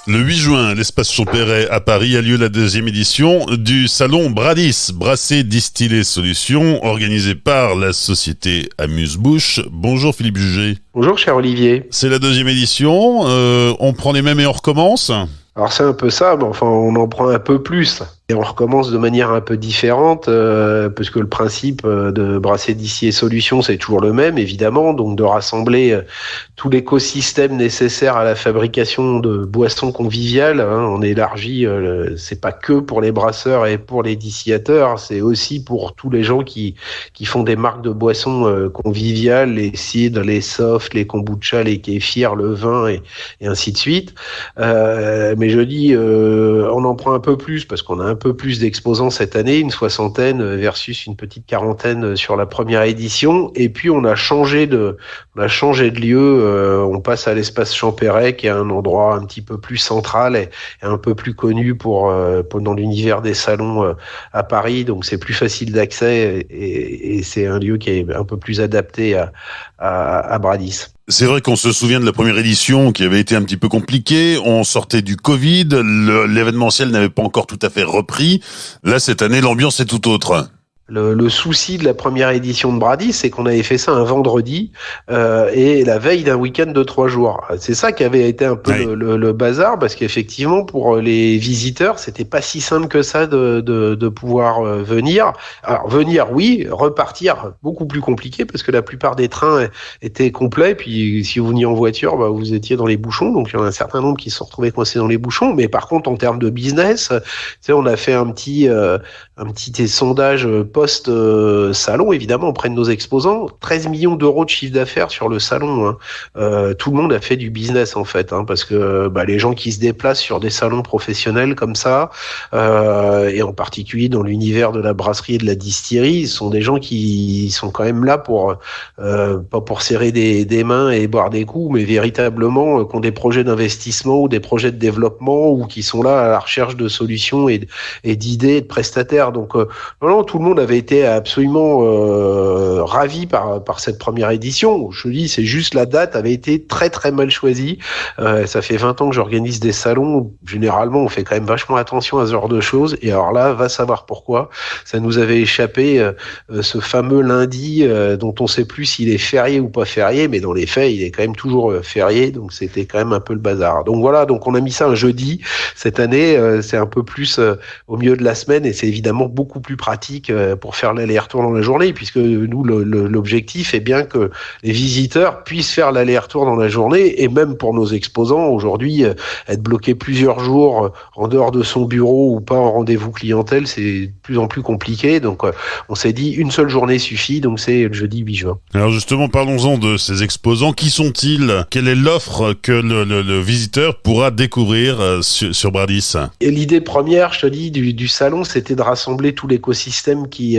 Le 8 juin, à l'espace Champéret à Paris a lieu la deuxième édition du salon Bradis, Brasser, Distiller, Solutions, organisé par la société Amuse-Bouche. Bonjour Philippe Juget. Bonjour cher Olivier. C'est la deuxième édition, on prend les mêmes et on recommence ? Alors c'est un peu ça, mais enfin on en prend un peu plus. Et on recommence de manière un peu différente, parce que le principe de Brasser, Distiller, Solutions, c'est toujours le même, évidemment, donc de rassembler tout l'écosystème nécessaire à la fabrication de boissons conviviales. On élargit, c'est pas que pour les brasseurs et pour les distillateurs, c'est aussi pour tous les gens qui font des marques de boissons conviviales, les cidres, les softs, les kombucha, les kéfirs, le vin et ainsi de suite. Mais je dis, on en prend un peu plus parce qu'on a un peu plus d'exposants cette année, une 60aine versus une petite 40aine sur la première édition. Et puis on a changé de lieu. On passe à l'espace Champéret, qui est un endroit un petit peu plus central et un peu plus connu pour dans l'univers des salons à Paris. Donc c'est plus facile d'accès et c'est un lieu qui est un peu plus adapté à Bradis. C'est vrai qu'on se souvient de la première édition qui avait été un petit peu compliquée. On sortait du Covid, l'événementiel n'avait pas encore tout à fait repris. Là, cette année, l'ambiance est tout autre. Le souci de la première édition de Bradis, c'est qu'on avait fait ça un vendredi et la veille d'un week-end de 3 jours. C'est ça qui avait été un peu le bazar, parce qu'effectivement pour les visiteurs, c'était pas si simple que ça de pouvoir venir. Alors venir, oui, repartir, beaucoup plus compliqué, parce que la plupart des trains étaient complets. Puis si vous veniez en voiture, vous étiez dans les bouchons, donc il y en a un certain nombre qui se sont retrouvés coincés dans les bouchons. Mais par contre, en termes de business, on a fait un petit sondage post-salon, évidemment, auprès de nos exposants. 13 millions d'euros de chiffre d'affaires sur le salon. Tout le monde a fait du business, en fait, parce que les gens qui se déplacent sur des salons professionnels comme ça, et en particulier dans l'univers de la brasserie et de la distillerie, sont des gens qui sont quand même là pour pas pour serrer des mains et boire des coups, mais véritablement qui ont des projets d'investissement ou des projets de développement, ou qui sont là à la recherche de solutions et d'idées et de prestataires. Donc non, tout le monde avait été absolument ravi par cette première édition. Je dis, c'est juste la date avait été très très mal choisie. Ça fait 20 ans que j'organise des salons. Généralement, on fait quand même vachement attention à ce genre de choses. Et alors là, va savoir pourquoi. Ça nous avait échappé ce fameux lundi dont on sait plus s'il est férié ou pas férié, mais dans les faits, il est quand même toujours férié. Donc c'était quand même un peu le bazar. Donc voilà, donc on a mis ça un jeudi. Cette année, c'est un peu plus au milieu de la semaine, et c'est évidemment beaucoup plus pratique pour faire l'aller-retour dans la journée, puisque nous, l'objectif est bien que les visiteurs puissent faire l'aller-retour dans la journée, et même pour nos exposants, aujourd'hui, être bloqué plusieurs jours en dehors de son bureau ou pas en rendez-vous clientèle, c'est de plus en plus compliqué. Donc, on s'est dit une seule journée suffit, donc c'est le jeudi 8 juin. Alors justement, parlons-en de ces exposants. Qui sont-ils ? Quelle est l'offre que le visiteur pourra découvrir sur Bradis ? Et l'idée première, je te dis, du salon, c'était de rassembler tout l'écosystème qui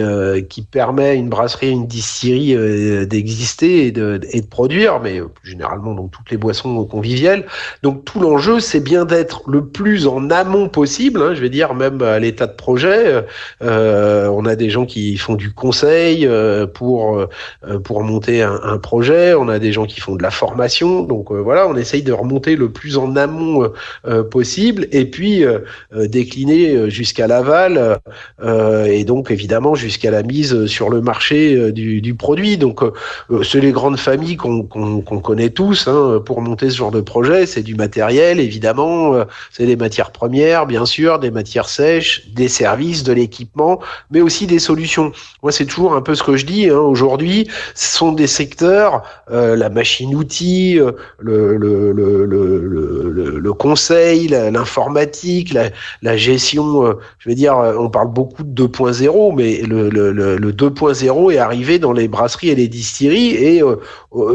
permet à une brasserie, à une distillerie d'exister et de produire, mais généralement donc toutes les boissons conviviales. Donc tout l'enjeu, c'est bien d'être le plus en amont possible, je vais dire, même à l'état de projet. On a des gens qui font du conseil pour monter un projet, on a des gens qui font de la formation, donc voilà, on essaye de remonter le plus en amont possible, et puis décliner jusqu'à l'aval, et donc évidemment jusqu'à la mise sur le marché du produit. Donc c'est les grandes familles qu'on connaît tous, pour monter ce genre de projet. C'est du matériel, évidemment, c'est des matières premières, bien sûr, des matières sèches, des services, de l'équipement, mais aussi des solutions. Moi, c'est toujours un peu ce que je dis, aujourd'hui, ce sont des secteurs, la machine-outil, le conseil, l'informatique, la gestion, je veux dire, on parle beaucoup de 2.0, mais le 2.0 est arrivé dans les brasseries et les distilleries, et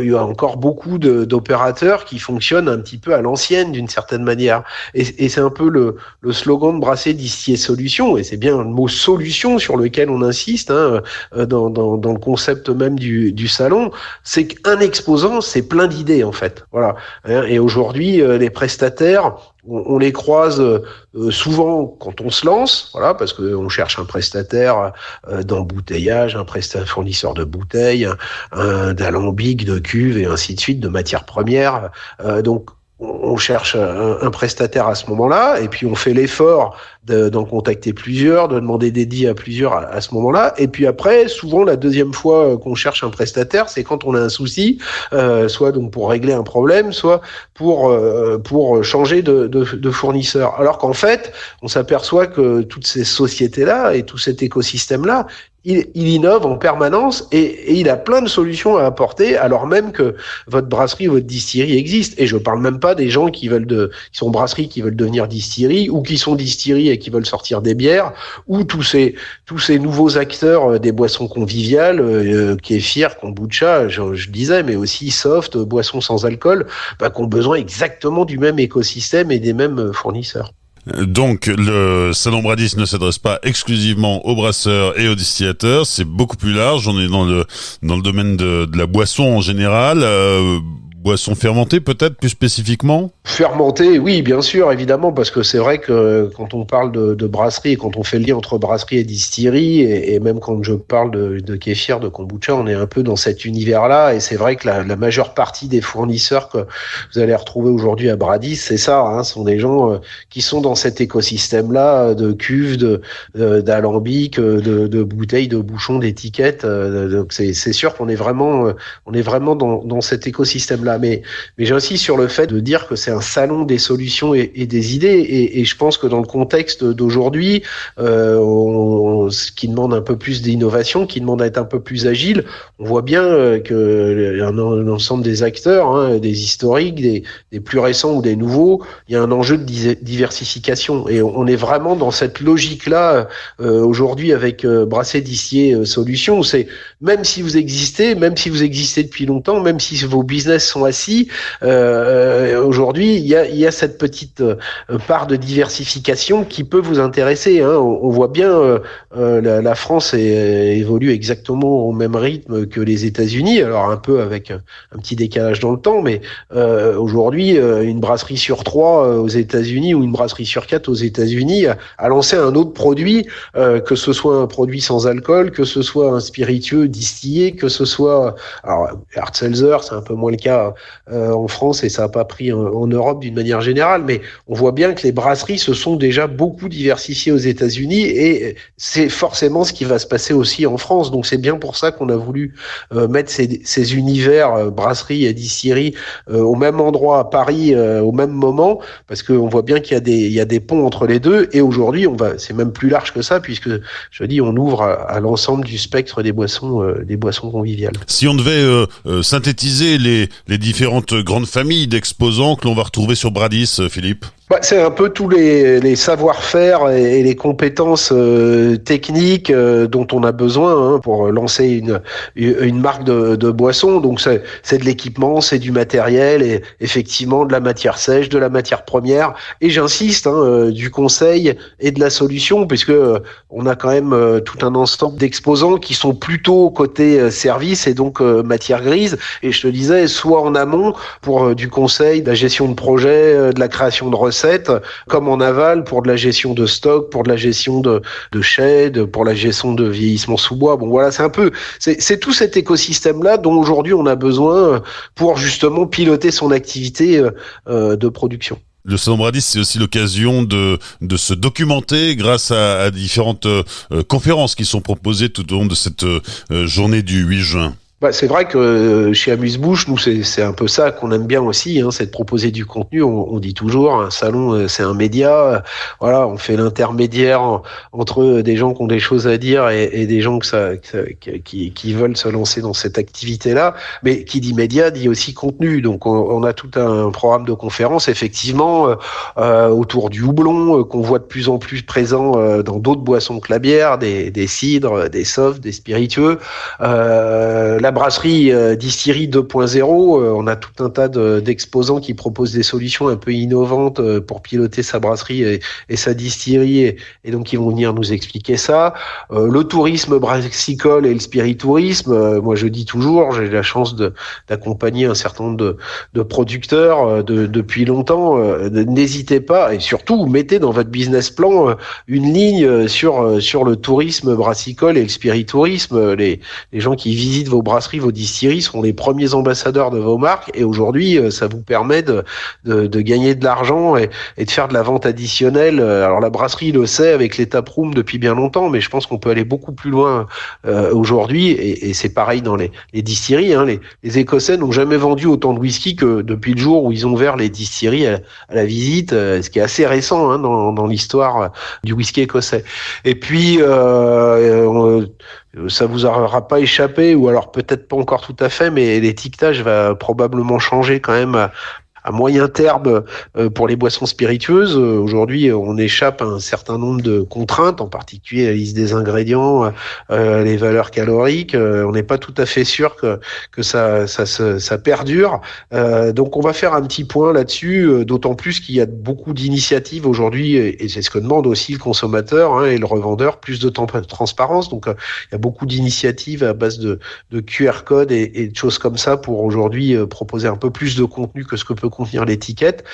il y a encore beaucoup d'opérateurs qui fonctionnent un petit peu à l'ancienne d'une certaine manière. Et c'est un peu le slogan de Brasser, Distiller, Solutions, et c'est bien le mot solution sur lequel on insiste dans le concept même du salon. C'est qu'un exposant, c'est plein d'idées en fait. Voilà. Et aujourd'hui, les prestataires, on les croise souvent quand on se lance, voilà, parce que on cherche un prestataire d'embouteillage, un fournisseur de bouteilles, d'alambic, de cuve et ainsi de suite, de matières premières. Donc on cherche un prestataire à ce moment-là, et puis on fait l'effort d'en contacter plusieurs, de demander des deals à plusieurs à ce moment-là. Et puis après, souvent la deuxième fois qu'on cherche un prestataire, c'est quand on a un souci, soit donc pour régler un problème, soit pour changer de fournisseur. Alors qu'en fait, on s'aperçoit que toutes ces sociétés-là et tout cet écosystème-là, il innove en permanence et il a plein de solutions à apporter, alors même que votre brasserie, votre distillerie existe. Et je parle même pas des gens qui sont brasseries qui veulent devenir distillerie, ou qui sont distilleries et qui veulent sortir des bières, ou tous ces nouveaux acteurs des boissons conviviales, kéfir, kombucha, je disais, mais aussi soft, boissons sans alcool, qui ont besoin exactement du même écosystème et des mêmes fournisseurs. Donc, le Salon Bradis ne s'adresse pas exclusivement aux brasseurs et aux distillateurs, c'est beaucoup plus large. On est dans le domaine de la boisson en général. Boisson fermentée peut-être plus spécifiquement? Fermenté, oui, bien sûr, évidemment, parce que c'est vrai que quand on parle de brasserie et quand on fait le lien entre brasserie et distillerie, et même quand je parle de kéfir, de kombucha, on est un peu dans cet univers-là, et c'est vrai que la majeure partie des fournisseurs que vous allez retrouver aujourd'hui à Bradis, c'est ça, hein, sont des gens qui sont dans cet écosystème-là de cuves, d'alambics, de bouteilles, de bouchons, d'étiquettes. Donc c'est sûr qu'on est vraiment dans cet écosystème-là. Mais j'insiste sur le fait de dire que c'est un salon des solutions et des idées, et je pense que dans le contexte d'aujourd'hui, ce qui demande un peu plus d'innovation, qui demande à être un peu plus agile, on voit bien que l'ensemble des acteurs, hein, des historiques, des plus récents ou des nouveaux, il y a un enjeu de diversification, et on est vraiment dans cette logique-là aujourd'hui avec Brasser Distiller Solutions. C'est même si vous existez depuis longtemps, même si vos business sont assis, aujourd'hui il y a cette petite part de diversification qui peut vous intéresser, hein. On voit bien la France évolue exactement au même rythme que les États-Unis, alors un peu avec un petit décalage dans le temps, mais aujourd'hui une brasserie sur 3 aux États-Unis ou une brasserie sur 4 aux États-Unis a lancé un autre produit, que ce soit un produit sans alcool, que ce soit un spiritueux distillé, que ce soit alors hard seltzer, c'est un peu moins le cas en France, et ça n'a pas pris en Europe d'une manière générale, mais on voit bien que les brasseries se sont déjà beaucoup diversifiées aux États-Unis, et c'est forcément ce qui va se passer aussi en France. Donc c'est bien pour ça qu'on a voulu mettre ces univers brasserie et distillerie au même endroit à Paris, au même moment, parce qu'on voit bien qu'il y a des ponts entre les deux, et aujourd'hui c'est même plus large que ça, puisque je dis on ouvre à l'ensemble du spectre des boissons conviviales. Si on devait synthétiser les différentes grandes familles d'exposants que l'on va retrouver sur Bradis, Philippe? C'est un peu tous les savoir-faire et les compétences techniques dont on a besoin, hein, pour lancer une marque de boisson. Donc c'est de l'équipement, c'est du matériel, et effectivement de la matière sèche, de la matière première, et j'insiste, hein, du conseil et de la solution, puisque on a quand même tout un ensemble d'exposants qui sont plutôt côté service, et donc matière grise. Et je te disais, soit en amont pour du conseil, de la gestion de projet, de la création de recettes, comme en aval pour de la gestion de stock, pour de la gestion de shed, pour la gestion de vieillissement sous bois. Bon voilà, c'est tout cet écosystème-là dont aujourd'hui on a besoin pour justement piloter son activité de production. Le Salon Bradis, c'est aussi l'occasion de se documenter grâce à différentes conférences qui sont proposées tout au long de cette journée du 8 juin. C'est vrai que chez Amuse-Bouche, nous, c'est un peu ça qu'on aime bien aussi, hein, c'est de proposer du contenu. On dit toujours, un salon, c'est un média. Voilà, on fait l'intermédiaire entre des gens qui ont des choses à dire et des gens qui veulent se lancer dans cette activité-là. Mais qui dit média dit aussi contenu. Donc, on a tout un programme de conférences, effectivement, autour du houblon, qu'on voit de plus en plus présent dans d'autres boissons que la bière, des cidres, des softs, des spiritueux. La brasserie distillerie 2.0, on a tout un tas d'exposants qui proposent des solutions un peu innovantes pour piloter sa brasserie et sa distillerie, et donc ils vont venir nous expliquer ça. Le tourisme brassicole et le spiritourisme, moi je dis toujours, j'ai la chance d'accompagner un certain nombre de producteurs depuis longtemps. N'hésitez pas, et surtout mettez dans votre business plan une ligne sur le tourisme brassicole et le spiritourisme. Les gens qui visitent vos brasseries brasseries, vos distilleries seront les premiers ambassadeurs de vos marques, et aujourd'hui, ça vous permet de gagner de l'argent et de faire de la vente additionnelle. Alors la brasserie le sait avec les taprooms depuis bien longtemps, mais je pense qu'on peut aller beaucoup plus loin aujourd'hui, et c'est pareil dans les distilleries. Hein. Les Écossais n'ont jamais vendu autant de whisky que depuis le jour où ils ont ouvert les distilleries à la visite, ce qui est assez récent hein, dans l'histoire du whisky écossais. Et puis ça vous aura pas échappé, ou alors peut-être pas encore tout à fait, mais l'étiquetage va probablement changer quand même à moyen terme pour les boissons spiritueuses. Aujourd'hui, on échappe à un certain nombre de contraintes, en particulier la liste des ingrédients, les valeurs caloriques. On n'est pas tout à fait sûr que ça perdure. Donc, on va faire un petit point là-dessus, d'autant plus qu'il y a beaucoup d'initiatives aujourd'hui, et c'est ce que demande aussi le consommateur hein, et le revendeur, plus de transparence. Donc, il y a beaucoup d'initiatives à base de QR code et de choses comme ça pour aujourd'hui proposer un peu plus de contenu que ce que peut contenir l'étiquette,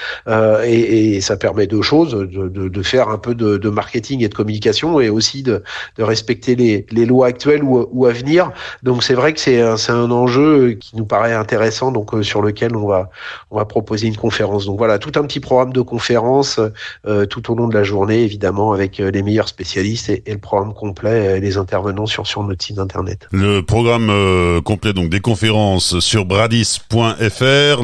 et ça permet deux choses, de faire un peu de marketing et de communication, et aussi de respecter les lois actuelles ou à venir. Donc c'est vrai que c'est un enjeu qui nous paraît intéressant, donc sur lequel on va proposer une conférence. Donc voilà, tout un petit programme de conférences tout au long de la journée, évidemment avec les meilleurs spécialistes, et le programme complet, les intervenants sur notre site internet. Le programme complet donc des conférences sur bradis.fr,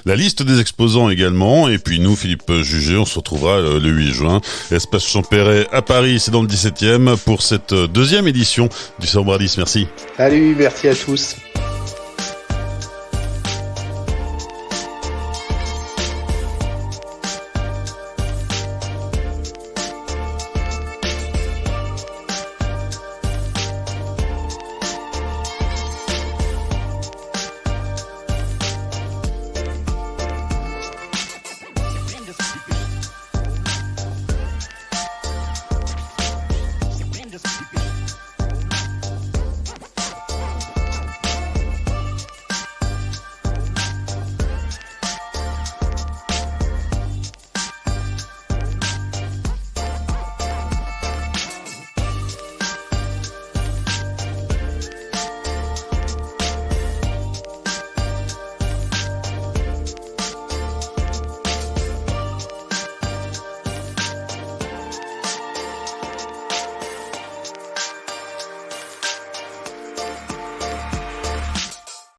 la liste des exposants également, et puis nous, Philippe Jugé, on se retrouvera le 8 juin, Espace Champéret à Paris, c'est dans le 17e, pour cette deuxième édition du Salon Bradis. Merci. Salut, merci à tous.